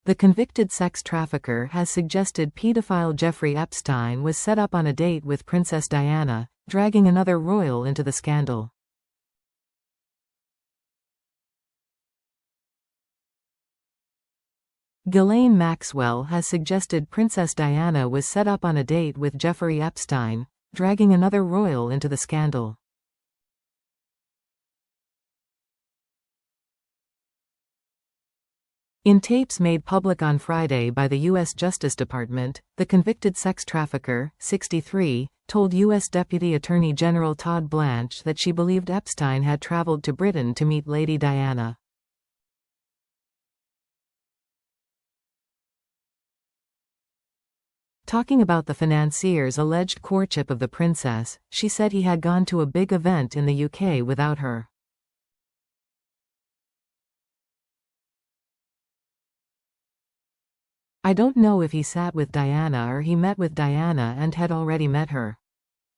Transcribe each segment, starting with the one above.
The convicted sex trafficker has suggested pedophile Jeffrey Epstein was set up on a date with Princess Diana, dragging another royal into the scandal. Ghislaine Maxwell has suggested Princess Diana was set up on a date with Jeffrey Epstein, dragging another royal into the scandal. In tapes made public on Friday by the U.S. Justice Department, the convicted sex trafficker, 63, told U.S. Deputy Attorney General Todd Blanche that she believed Epstein had traveled to Britain to meet Lady Diana. Talking about the financier's alleged courtship of the princess, she said he had gone to a big event in the UK without her. I don't know if he sat with Diana or he met with Diana and had already met her.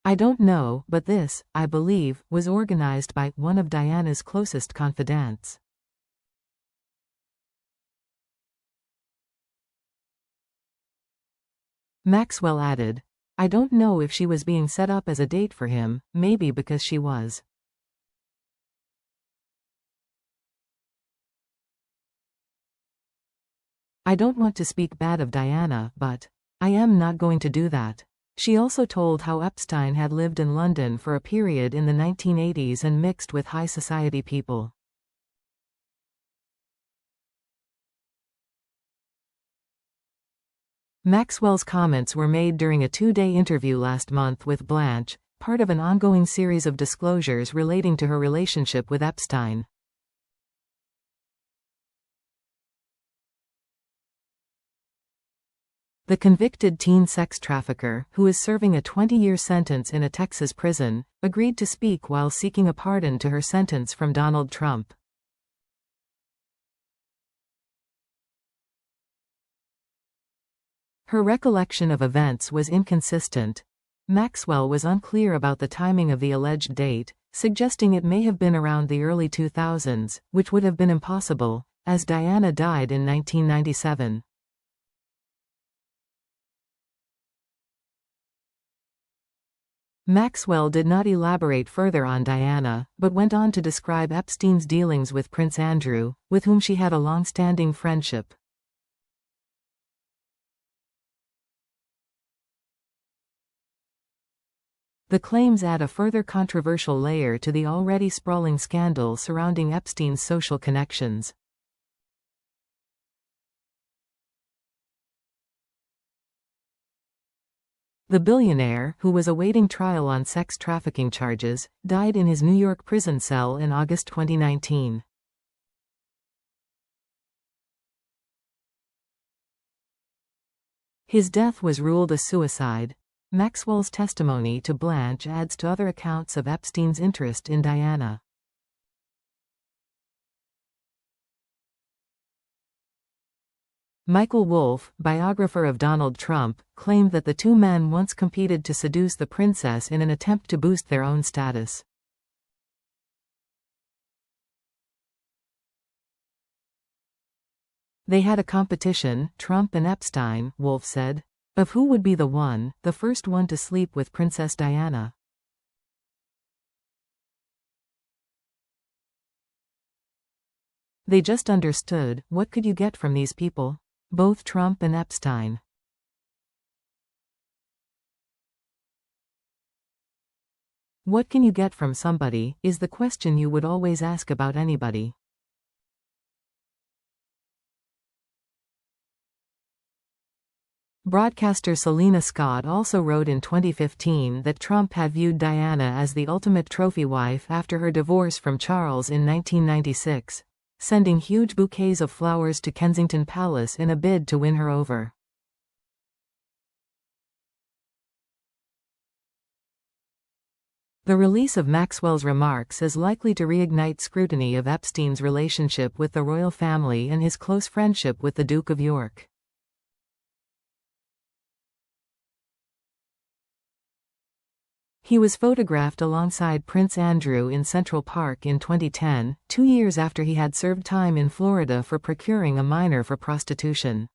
I don't know, but this, I believe, was organized by one of Diana's closest confidants. Maxwell added, I don't know if she was being set up as a date for him, maybe because she was. I don't want to speak bad of Diana, but I am not going to do that. She also told how Epstein had lived in London for a period in the 1980s and mixed with high society people. Maxwell's comments were made during a two-day interview last month with Blanche, part of an ongoing series of disclosures relating to her relationship with Epstein. The convicted teen sex trafficker, who is serving a 20-year sentence in a Texas prison, agreed to speak while seeking a pardon to her sentence from Donald Trump. Her recollection of events was inconsistent. Maxwell was unclear about the timing of the alleged date, suggesting it may have been around the early 2000s, which would have been impossible, as Diana died in 1997. Maxwell did not elaborate further on Diana, but went on to describe Epstein's dealings with Prince Andrew, with whom she had a long-standing friendship. The claims add a further controversial layer to the already sprawling scandal surrounding Epstein's social connections. The billionaire, who was awaiting trial on sex trafficking charges, died in his New York prison cell in August 2019. His death was ruled a suicide. Maxwell's testimony to Blanche adds to other accounts of Epstein's interest in Diana. Michael Wolff, biographer of Donald Trump, claimed that the two men once competed to seduce the princess in an attempt to boost their own status. They had a competition, Trump and Epstein, Wolff said, of who would be the first one to sleep with Princess Diana. They just understood, what could you get from these people? Both Trump and Epstein. What can you get from somebody, is the question you would always ask about anybody. Broadcaster Selena Scott also wrote in 2015 that Trump had viewed Diana as the ultimate trophy wife after her divorce from Charles in 1996. Sending huge bouquets of flowers to Kensington Palace in a bid to win her over. The release of Maxwell's remarks is likely to reignite scrutiny of Epstein's relationship with the royal family and his close friendship with the Duke of York. He was photographed alongside Prince Andrew in Central Park in 2010, 2 years after he had served time in Florida for procuring a minor for prostitution.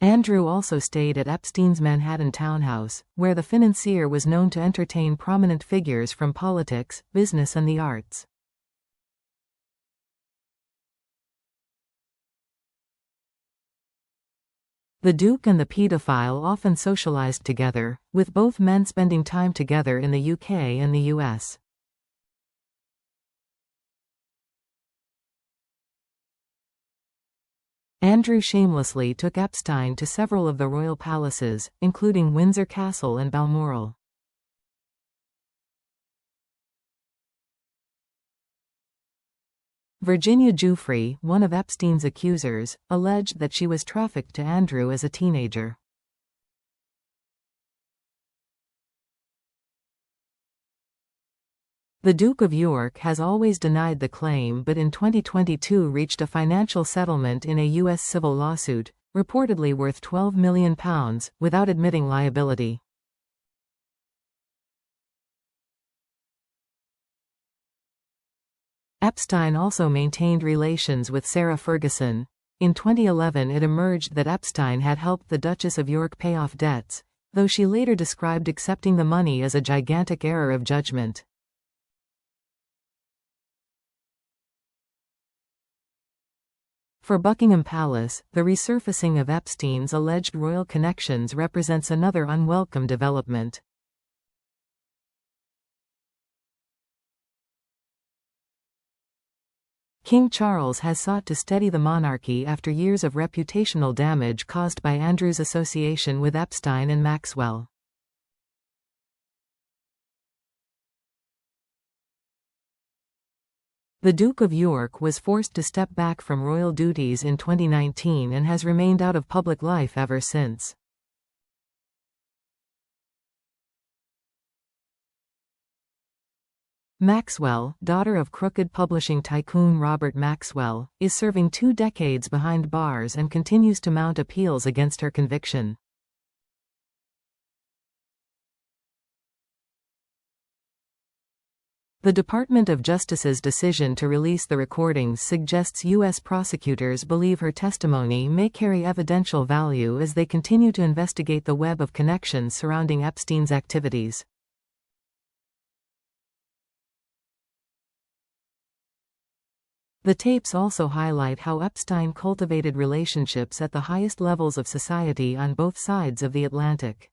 Andrew also stayed at Epstein's Manhattan townhouse, where the financier was known to entertain prominent figures from politics, business and the arts. The Duke and the pedophile often socialized together, with both men spending time together in the UK and the US. Andrew shamelessly took Epstein to several of the royal palaces, including Windsor Castle and Balmoral. Virginia Giuffre, one of Epstein's accusers, alleged that she was trafficked to Andrew as a teenager. The Duke of York has always denied the claim, but in 2022 reached a financial settlement in a U.S. civil lawsuit, reportedly worth £12 million, without admitting liability. Epstein also maintained relations with Sarah Ferguson. In 2011 it emerged that Epstein had helped the Duchess of York pay off debts, though she later described accepting the money as a gigantic error of judgment. For Buckingham Palace, the resurfacing of Epstein's alleged royal connections represents another unwelcome development. King Charles has sought to steady the monarchy after years of reputational damage caused by Andrew's association with Epstein and Maxwell. The Duke of York was forced to step back from royal duties in 2019 and has remained out of public life ever since. Maxwell, daughter of crooked publishing tycoon Robert Maxwell, is serving 2 decades behind bars and continues to mount appeals against her conviction. The Department of Justice's decision to release the recordings suggests U.S. prosecutors believe her testimony may carry evidential value as they continue to investigate the web of connections surrounding Epstein's activities. The tapes also highlight how Epstein cultivated relationships at the highest levels of society on both sides of the Atlantic.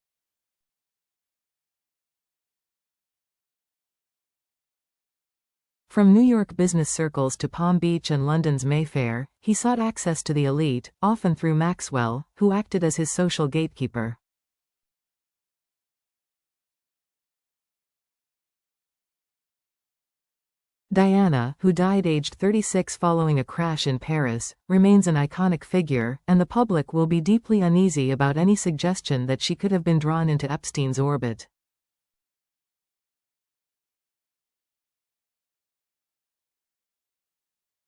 From New York business circles to Palm Beach and London's Mayfair, he sought access to the elite, often through Maxwell, who acted as his social gatekeeper. Diana, who died aged 36 following a crash in Paris, remains an iconic figure, and the public will be deeply uneasy about any suggestion that she could have been drawn into Epstein's orbit.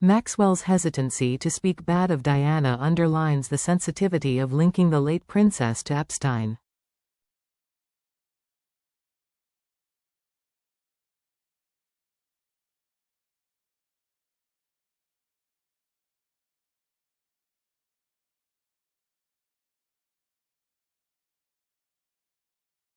Maxwell's hesitancy to speak bad of Diana underlines the sensitivity of linking the late princess to Epstein.